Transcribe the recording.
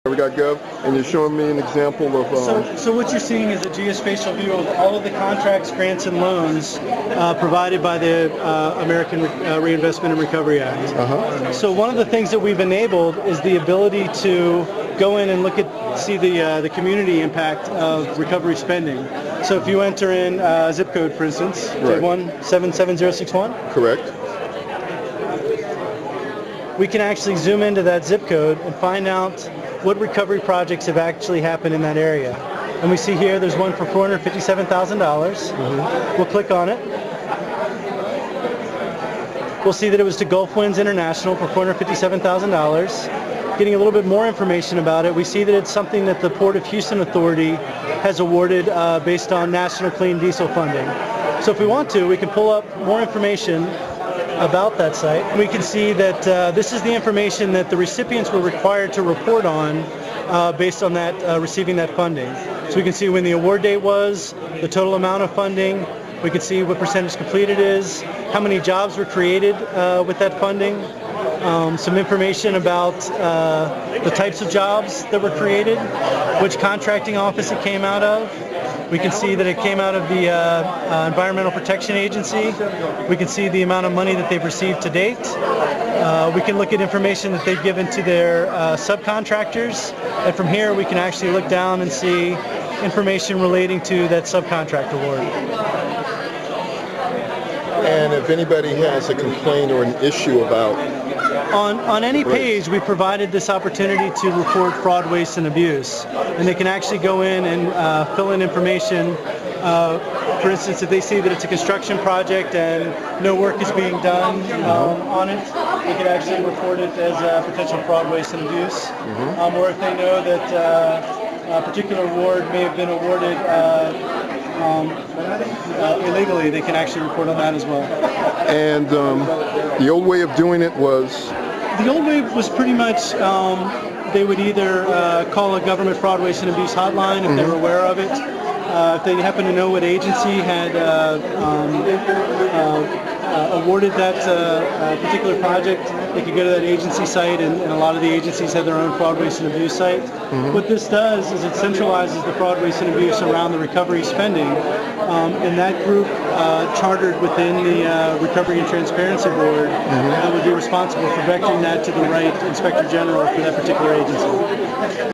Recovery.Gov, and you're showing me an example of... So what you're seeing is a geospatial view of all of the contracts, grants, and loans provided by the American Reinvestment and Recovery Act. So one of the things that we've enabled is the ability to go in and see the community impact of recovery spending. So if you enter in zip code, for instance, Right. 77061. Correct. We can actually zoom into that zip code and find out what recovery projects have actually happened in that area. And we see here there's one for $457,000. We'll click on it. We'll see that it was to Gulf Winds International for $457,000. Getting a little bit more information about it, we see that it's something that the Port of Houston Authority has awarded based on National Clean Diesel funding. So if we want to, we can pull up more information about that site. We can see that this is the information that the recipients were required to report on based on that receiving that funding. So we can see when the award date was, the total amount of funding, we can see what percentage complete it is, how many jobs were created with that funding, some information about the types of jobs that were created, which contracting office it came out of. We can see that it came out of the Environmental Protection Agency. We can see the amount of money that they've received to date. We can look at information that they've given to their subcontractors. And from here we can actually look down and see information relating to that subcontract award. And if anybody has a complaint or an issue about... On any page, we provided this opportunity to report fraud, waste, and abuse. And they can actually go in and fill in information. For instance, if they see that it's a construction project and no work is being done on it, they can actually report it as potential fraud, waste, and abuse. Or if they know that a particular award may have been awarded illegally, they can actually report on that as well. And the old way of doing it was? The old way was pretty much they would either call a government fraud, waste, and abuse hotline if they were aware of it. If they happen to know what agency had awarded that particular project, they could go to that agency site, and a lot of the agencies have their own fraud, waste, and abuse site. What this does is it centralizes the fraud, waste, and abuse around the recovery spending, and that group chartered within the Recovery and Transparency Board would be responsible for vectoring that to the right Inspector General for that particular agency.